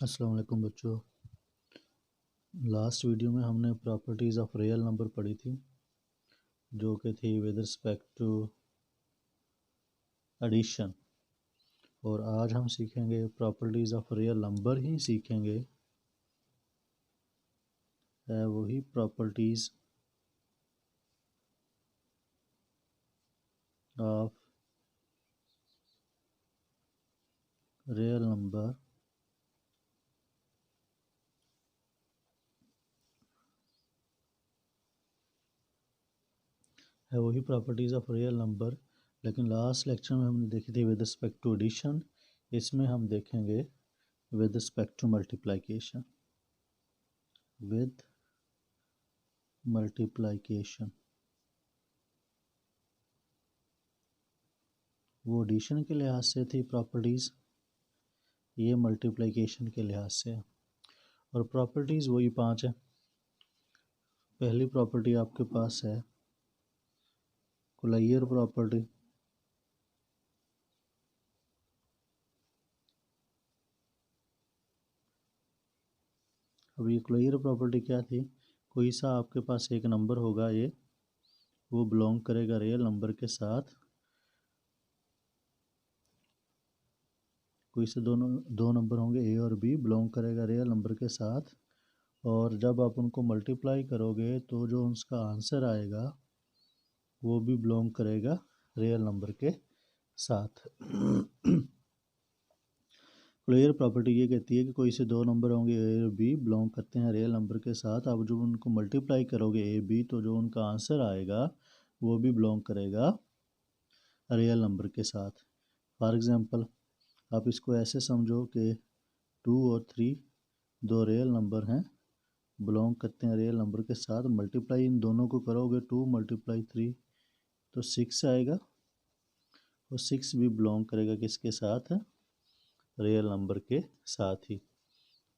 अस्सलाम वालेकुम बच्चों। लास्ट वीडियो में हमने प्रॉपर्टीज़ ऑफ रियल नंबर पढ़ी थी, जो कि थी विद रिस्पेक्ट टू एडिशन। और आज हम सीखेंगे प्रॉपर्टीज़ ऑफ रियल नंबर ही सीखेंगे, है वही प्रॉपर्टीज़ ऑफ रियल नंबर है वही प्रॉपर्टीज़ ऑफ रियल नंबर। लेकिन लास्ट लेक्चर में हमने देखी थी विद रिस्पेक्ट टू एडिशन, इसमें हम देखेंगे with respect to multiplication. With multiplication वो एडिशन के लिहाज से थी प्रॉपर्टीज़, ये मल्टीप्लिकेशन के लिहाज से है। और प्रॉपर्टीज़ वही 5 है। पहली प्रॉपर्टी आपके पास है कुलैयर प्रॉपर्टी। अब ये कुलैयर प्रॉपर्टी क्या थी? कोई सा आपके पास एक नंबर होगा, ये वो बिलोंग करेगा रियल नंबर के साथ। कोई से दो नंबर होंगे ए और बी, बिलोंग करेगा रियल नंबर के साथ। और जब आप उनको मल्टीप्लाई करोगे तो जो उसका आंसर आएगा वो भी बिलोंग करेगा रियल नंबर के साथ। कुलैयर प्रॉपर्टी ये कहती है कि कोई से दो नंबर होंगे ए और बी, बिलोंग करते हैं रियल नंबर के साथ। आप जब उनको मल्टीप्लाई करोगे ए बी, तो जो उनका आंसर आएगा वो भी बिलोंग करेगा रियल नंबर के साथ। फॉर एग्ज़ाम्पल, आप इसको ऐसे समझो कि 2 और 3 दो रियल नंबर हैं, बिलोंग करते हैं रियल नंबर के साथ। मल्टीप्लाई इन दोनों को करोगे, 2 × 3 तो 6 आएगा, और 6 भी बिलोंग करेगा किसके साथ? रियल नंबर के साथ ही।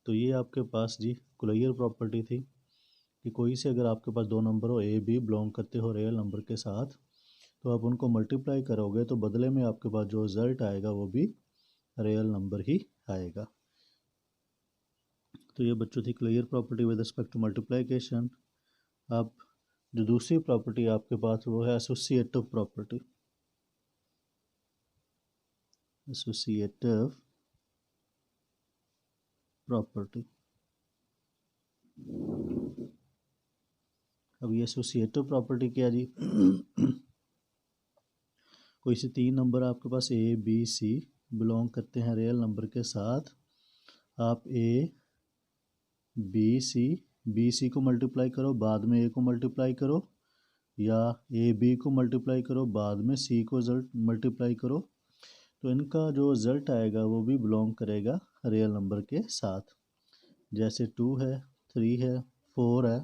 तो ये आपके पास जी कुलैयर प्रॉपर्टी थी कि कोई से अगर आपके पास दो नंबर हो, ए बी, बिलोंग करते हो रियल नंबर के साथ, तो आप उनको मल्टीप्लाई करोगे तो बदले में आपके पास जो रिजल्ट आएगा वो भी रियल नंबर ही आएगा। तो ये बच्चों थी closure property with respect to multiplication. अब जो दूसरी प्रॉपर्टी आपके पास वो है एसोसिएटिव प्रॉपर्टी। Associative property. अब ये एसोसिएटिव प्रॉपर्टी क्या जी? कोई से 3 नंबर आपके पास ए बी सी बिलोंग करते हैं रियल नंबर के साथ। आप ए बी सी को मल्टीप्लाई करो, बाद में ए को मल्टीप्लाई करो, या ए बी को मल्टीप्लाई करो, बाद में सी को मल्टीप्लाई करो, तो इनका जो रिजल्ट आएगा वो भी बिलोंग करेगा रियल नंबर के साथ। जैसे 2 है, 3 है, 4 है,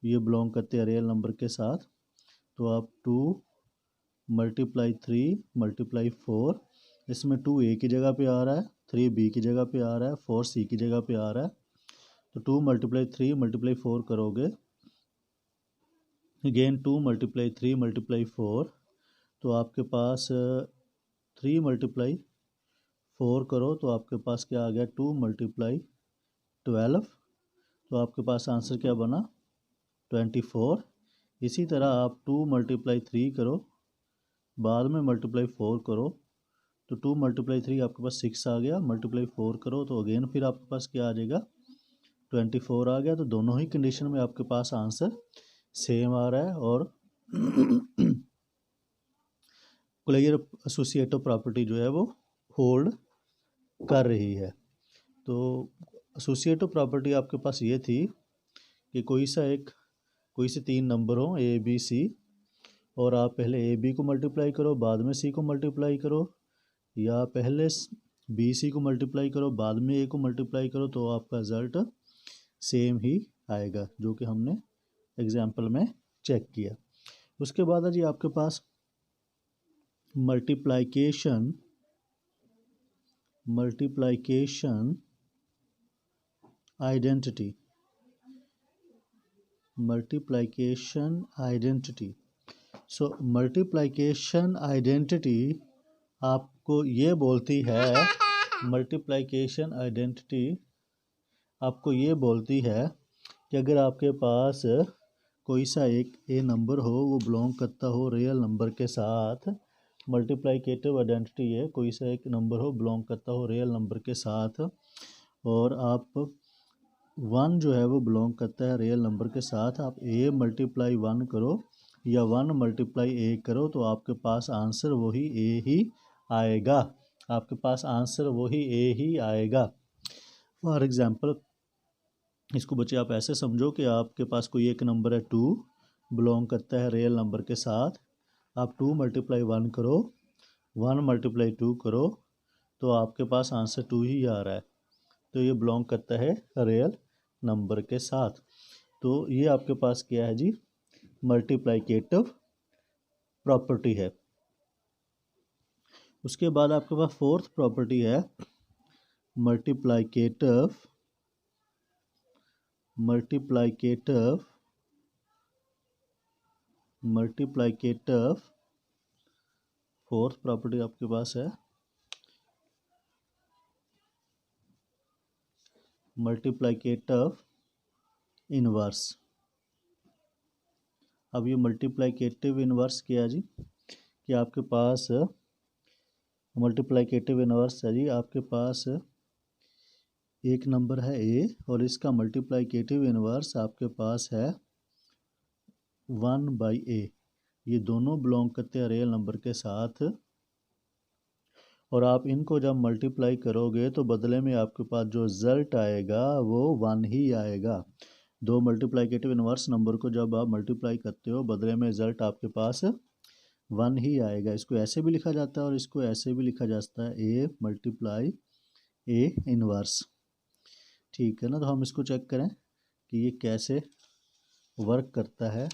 ये बिलोंग करते हैं रियल नंबर के साथ। तो आप 2 × 3 × 4, इसमें 2 ए की जगह पे आ रहा है, 3 बी की जगह पे आ रहा है, 4 सी की जगह पे आ रहा है। तो 2 × 3 × 4 करोगे, अगेन 2 × 3 × 4, तो आपके पास 3 × 4 करो तो आपके पास क्या आ गया? 2 × 12, तो आपके पास आंसर क्या बना? 24। इसी तरह आप 2 × 3 करो, बाद में मल्टीप्लाई 4 करो, तो 2 × 3 आपके पास 6 आ गया, मल्टीप्लाई 4 करो तो अगेन फिर आपके पास क्या आ जाएगा? 24 आ गया। तो दोनों ही कंडीशन में आपके पास आंसर सेम आ रहा है। और कुलैयर एसोसिएटिव प्रॉपर्टी जो है वो होल्ड कर रही है। तो एसोसिएटिव प्रॉपर्टी आपके पास ये थी कि कोई से 3 नंबर हो ए बी सी, और आप पहले ए बी को मल्टीप्लाई करो, बाद में सी को मल्टीप्लाई करो, या पहले बी सी को मल्टीप्लाई करो, बाद में ए को मल्टीप्लाई करो, तो आपका रिजल्ट सेम ही आएगा, जो कि हमने एग्जाम्पल में चेक किया। उसके बाद है जी आपके पास multiplication identity. Multiplication identity. So multiplication identity आपको ये बोलती है मल्टीप्लिकेशन आइडेंटिटी आपको ये बोलती है कि अगर आपके पास कोई सा एक ए नंबर हो, वो बिलोंग करता हो रियल नंबर के साथ, मल्टीप्लिकेटिव आइडेंटिटी है, कोई सा एक नंबर हो बिलोंग करता हो रियल नंबर के साथ, और आप 1 जो है वो बिलोंग करता है रियल नंबर के साथ, आप ए मल्टीप्लाई 1 करो या 1 मल्टीप्लाई ए करो तो आपके पास आंसर वही ए ही आएगा, आपके पास आंसर वही ए ही आएगा। फॉर एग्ज़ाम्पल इसको बच्चे आप ऐसे समझो कि आपके पास कोई एक नंबर है 2, बिलोंग करता है रियल नंबर के साथ, आप 2 मल्टीप्लाई 1 करो, 1 मल्टीप्लाई 2 करो तो आपके पास आंसर 2 ही आ रहा है, तो ये बिलोंग करता है रियल नंबर के साथ। तो ये आपके पास क्या है जी, मल्टीप्लिकेटिव प्रॉपर्टी है। उसके बाद आपके पास फोर्थ प्रॉपर्टी है मल्टीप्लिकेटिव फोर्थ प्रॉपर्टी आपके पास है मल्टीप्लिकेटिव इनवर्स। अब ये मल्टीप्लिकेटिव इनवर्स क्या है जी, कि आपके पास मल्टीप्लिकेटिव इनवर्स है जी, आपके पास एक नंबर है ए और इसका मल्टीप्लिकेटिव इनवर्स आपके पास है 1/a, ये दोनों बिलोंग करते हैं रियल नंबर के साथ, और आप इनको जब मल्टीप्लाई करोगे तो बदले में आपके पास जो रिजल्ट आएगा वो 1 ही आएगा। दो मल्टीप्लिकेटिव इनवर्स नंबर को जब आप मल्टीप्लाई करते हो बदले में रिजल्ट आपके पास 1 ही आएगा। इसको ऐसे भी लिखा जाता है और इसको ऐसे भी लिखा जाता है, ए मल्टीप्लाई ए इनवर्स, ठीक है ना। तो हम इसको चेक करें कि ये कैसे वर्क करता है।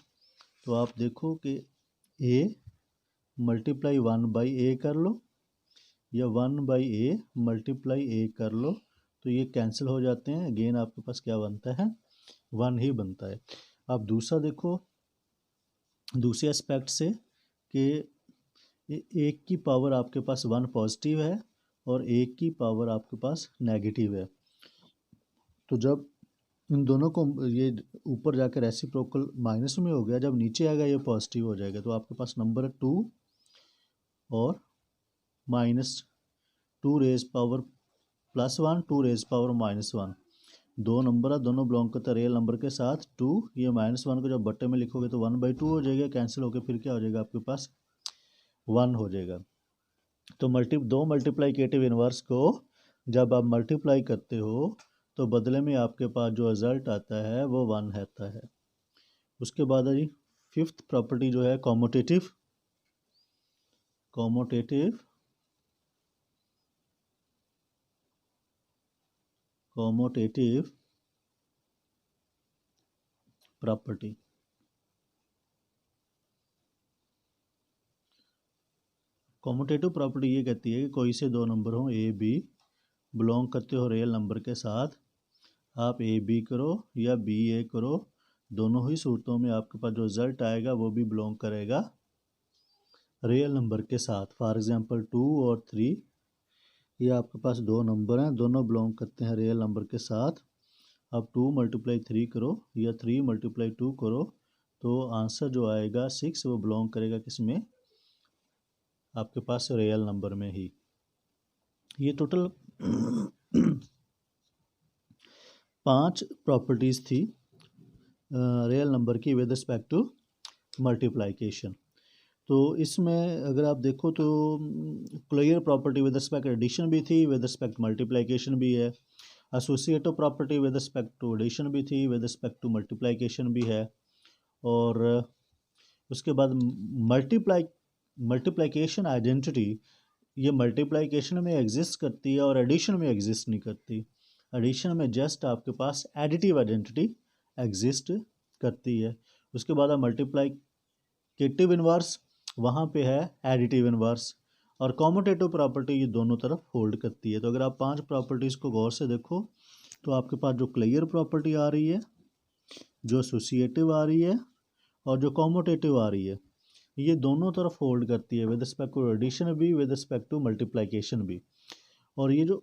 तो आप देखो कि ए मल्टीप्लाई 1/a कर लो या 1/a मल्टीप्लाई a कर लो तो ये कैंसिल हो जाते हैं, अगेन आपके पास क्या बनता है, 1 ही बनता है। आप दूसरा देखो दूसरे एस्पेक्ट से कि एक की पावर आपके पास 1 पॉजिटिव है और एक की पावर आपके पास नेगेटिव है, तो जब इन दोनों को ये ऊपर जाकर रेसिप्रोकल माइनस में हो गया, जब नीचे आएगा ये पॉजिटिव हो जाएगा, तो आपके पास नंबर है 2 और -2 रेज पावर +1 2 रेज पावर -1, दो नंबर है, दोनों बिलोंग करता है रियल नंबर के साथ। 2 ये -1 को जब बट्टे में लिखोगे तो 1/2 हो जाएगा, कैंसिल होकर फिर क्या हो जाएगा आपके पास 1 हो जाएगा। तो दो मल्टीप्लिकेटिव इनवर्स को जब आप मल्टीप्लाई करते हो तो बदले में आपके पास जो रिजल्ट आता है वो 1 रहता है। उसके बाद है जी फिफ्थ प्रॉपर्टी जो है कॉमोटेटिव प्रॉपर्टी। कॉमोटेटिव प्रॉपर्टी ये कहती है कि कोई से दो नंबर हो ए बी, बिलोंग करते हो रियल नंबर के साथ, आप ए बी करो या बी ए करो, दोनों ही सूरतों में आपके पास जो रिजल्ट आएगा वो भी बिलोंग करेगा रियल नंबर के साथ। फॉर एग्जांपल 2 और 3 ये आपके पास दो नंबर हैं, दोनों बिलोंग करते हैं रियल नंबर के साथ। अब 2 × 3 करो या 3 × 2 करो तो आंसर जो आएगा 6 वो बिलोंग करेगा किस में, आपके पास रियल नंबर में ही। ये टोटल 5 प्रॉपर्टीज़ थी रियल नंबर की विद रिस्पेक्ट टू मल्टीप्लिकेशन। तो इसमें अगर आप देखो तो clear property with respect addition भी थी, विद रिस्पेक्ट मल्टीप्लिकेशन भी है, associative property with respect to addition भी थी, विद रिस्पेक्ट टू मल्टीप्लिकेशन भी है, और उसके बाद मल्टीप्लिकेशन आइडेंटिटी ये मल्टीप्लिकेशन में एग्जिस्ट करती है और एडिशन में एग्जिस्ट नहीं करती। एडिशन में जस्ट आपके पास एडिटिव आइडेंटिटी एग्जिस्ट करती है। उसके बाद मल्टीप्लिकेटिव इनवर्स वहाँ पे है एडिटिव इनवर्स, और कॉमोटेटिव प्रॉपर्टी ये दोनों तरफ होल्ड करती है। तो अगर आप 5 प्रॉपर्टीज़ को गौर से देखो तो आपके पास जो क्लियर प्रॉपर्टी आ रही है, जो एसोसिएटिव आ रही है और जो कॉमोटेटिव आ रही है, ये दोनों तरफ होल्ड करती है विद रिस्पेक्ट टू एडिशन भी, विद रिस्पेक्ट टू मल्टीप्लिकेशन भी। और ये जो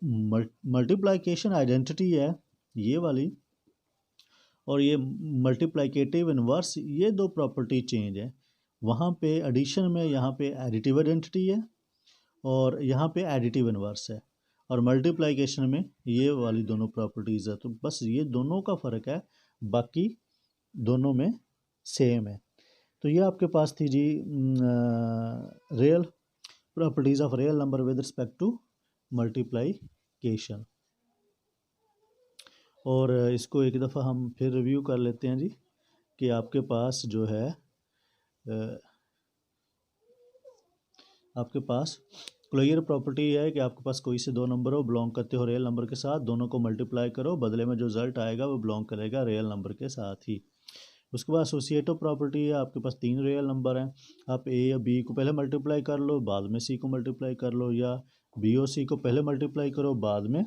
मल्टीप्लिकेशन आइडेंटिटी है ये वाली, और ये मल्टीप्लिकेटिव इनवर्स, ये दो प्रॉपर्टी चेंज है। वहाँ पे एडिशन में यहाँ पे एडिटिव आइडेंटिटी है और यहाँ पे एडिटिव इनवर्स है, और मल्टीप्लिकेशन में ये वाली दोनों प्रॉपर्टीज़ है। तो बस ये दोनों का फ़र्क है, बाकी दोनों में सेम है। तो ये आपके पास थी जी real properties of real number with respect to multiplication. और इसको एक दफ़ा हम फिर रिव्यू कर लेते हैं जी, कि आपके पास जो है आपके पास क्लियर प्रॉपर्टी है कि आपके पास कोई से दो नंबर हो, बिलोंग करते हो रियल नंबर के साथ, दोनों को मल्टीप्लाई करो, बदले में जो रिजल्ट आएगा वो बिलोंग करेगा रियल नंबर के साथ ही। उसके बाद एसोसिएटिव प्रॉपर्टी है, आपके पास तीन रियल नंबर हैं, आप ए या बी को पहले मल्टीप्लाई कर लो, बाद में सी को मल्टीप्लाई कर लो, या बी और सी को पहले मल्टीप्लाई करो, बाद में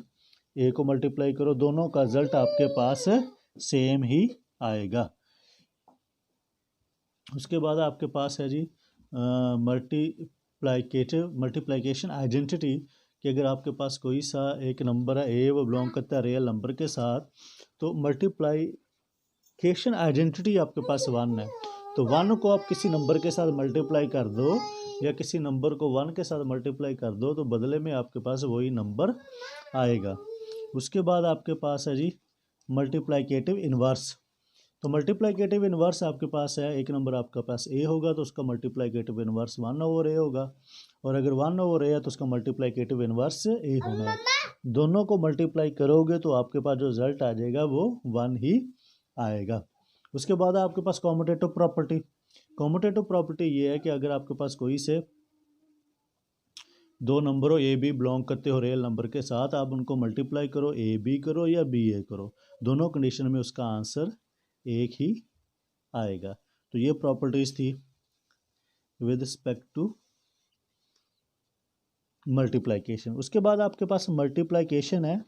ए को मल्टीप्लाई करो, दोनों का रिजल्ट आपके पास सेम ही आएगा। उसके बाद आपके पास है जी मल्टीप्लिकेशन आइडेंटिटी, कि अगर आपके पास कोई सा एक नंबर है ए, वो बिलोंग करता है रियल नंबर के साथ, तो मल्टीप्लिकेशन आइडेंटिटी आपके पास 1 है, तो 1 को आप किसी नंबर के साथ मल्टीप्लाई कर दो, या किसी नंबर को 1 के साथ मल्टीप्लाई कर दो, तो बदले में आपके पास वही नंबर आएगा। उसके बाद आपके पास है जी मल्टीप्लिकेटिव इन्वर्स। तो मल्टीप्लिकेटिव इन्वर्स आपके पास है, एक नंबर आपके पास ए होगा तो उसका मल्टीप्लिकेटिव इन्वर्स 1/a होगा, और अगर 1/a है तो उसका मल्टीप्लिकेटिव इन्वर्स ए होना है। दोनों को मल्टीप्लाई करोगे तो आपके पास जो रिजल्ट आ जाएगा वो 1 ही आएगा। उसके बाद आपके पास कॉम्यूटेटिव प्रॉपर्टी। कॉम्यूटेटिव प्रॉपर्टी ये है कि अगर आपके पास कोई से दो नंबर हो, ए बी बिलोंग करते हो रियल नंबर के साथ, आप उनको मल्टीप्लाई करो, ए बी करो या बी ए करो, दोनों कंडीशन में उसका आंसर एक ही आएगा। तो ये प्रॉपर्टीज़ थी विद रिस्पेक्ट टू मल्टीप्लिकेशन। उसके बाद आपके पास मल्टीप्लिकेशन है,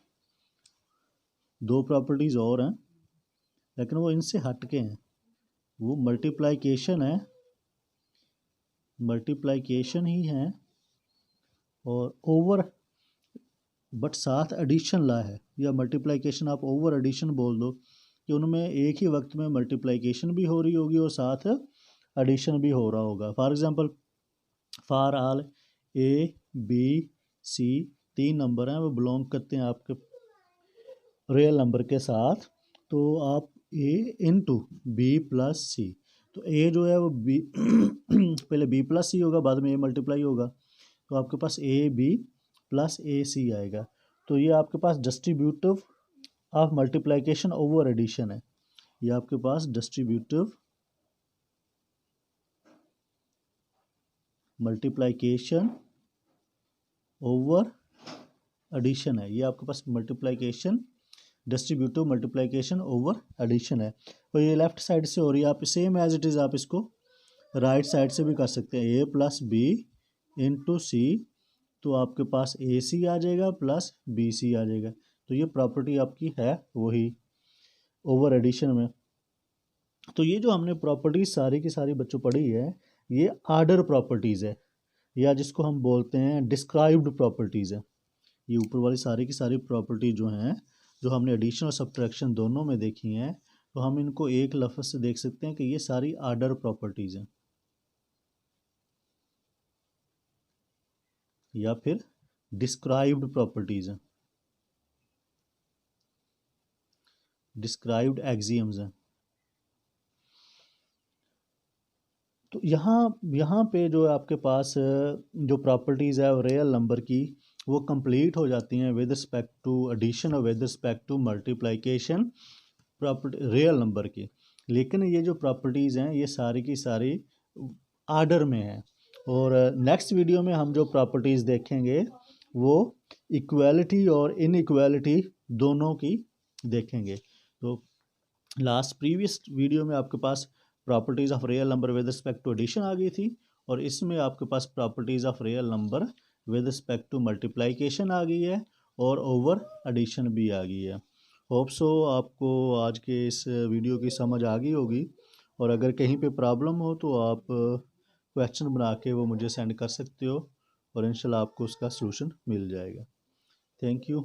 दो प्रॉपर्टीज़ और हैं लेकिन वो इनसे हट के हैं। वो मल्टीप्लिकेशन है, मल्टीप्लिकेशन ही है, और ओवर बट साथ एडिशन ला है, या मल्टीप्लिकेशन आप ओवर एडिशन बोल दो, कि उनमें एक ही वक्त में मल्टीप्लिकेशन भी हो रही होगी और साथ एडिशन भी हो रहा होगा। For example, for all A B C, तीन नंबर हैं, वो बिलोंग करते हैं आपके रियल नंबर के साथ, तो आप ए इंटू बी प्लस सी, तो ए जो है वो बी पहले बी प्लस सी होगा, बाद में ए मल्टीप्लाई होगा, तो आपके पास ए बी प्लस ए सी आएगा। तो ये आपके पास distributive of multiplication over addition है। ये आपके पास डिस्ट्रीब्यूटिव मल्टीप्लिकेशन ओवर एडिशन है। ये आपके पास multiplication distributive multiplication over addition है। और ये लेफ्ट साइड से हो रही है, आप सेम एज इट इज़ आप इसको राइट साइड से भी कर सकते हैं, ए प्लस बी इंटू सी, तो आपके पास ए सी आ जाएगा प्लस बी सी आ जाएगा। तो ये प्रॉपर्टी आपकी है वही ओवर एडिशन में। तो ये जो हमने प्रॉपर्टीज सारी की सारी बच्चों पढ़ी है, ये आर्डर प्रॉपर्टीज़ है, या जिसको हम बोलते हैं डिस्क्राइब्ड प्रॉपर्टीज़ है। ये ऊपर वाली सारी की सारी प्रॉपर्टी जो हैं, जो हमने एडिशन और सब्ट्रैक्शन दोनों में देखी हैं, तो हम इनको एक लफ्ज़ से देख सकते हैं कि ये सारी आर्डर प्रॉपर्टीज़ हैं, या फिर डिस्क्राइब्ड प्रॉपर्टीज़ हैं, डिस्क्राइब्ड एक्सियम्स हैं। तो यहाँ पे जो आपके पास जो प्रॉपर्टीज़ है रियल नंबर की, वो कंप्लीट हो जाती हैं विद रिस्पेक्ट टू एडिशन और with respect to multiplication property real number की। लेकिन ये जो प्रॉपर्टीज़ हैं ये सारी की सारी आर्डर में है। और नेक्स्ट वीडियो में हम जो प्रॉपर्टीज़ देखेंगे वो इक्वालिटी और इनइक्वालिटी दोनों की देखेंगे। तो लास्ट प्रीवियस वीडियो में आपके पास properties of real number with respect to addition आ गई थी, और इसमें आपके पास properties of real number with respect to multiplication आ गई है, और ओवर एडिशन भी आ गई है। होप सो आपको आज के इस वीडियो की समझ आ गई होगी, और अगर कहीं पे प्रॉब्लम हो तो आप क्वेश्चन बना के वो मुझे सेंड कर सकते हो, और इंशाल्लाह आपको उसका सलूशन मिल जाएगा। Thank you.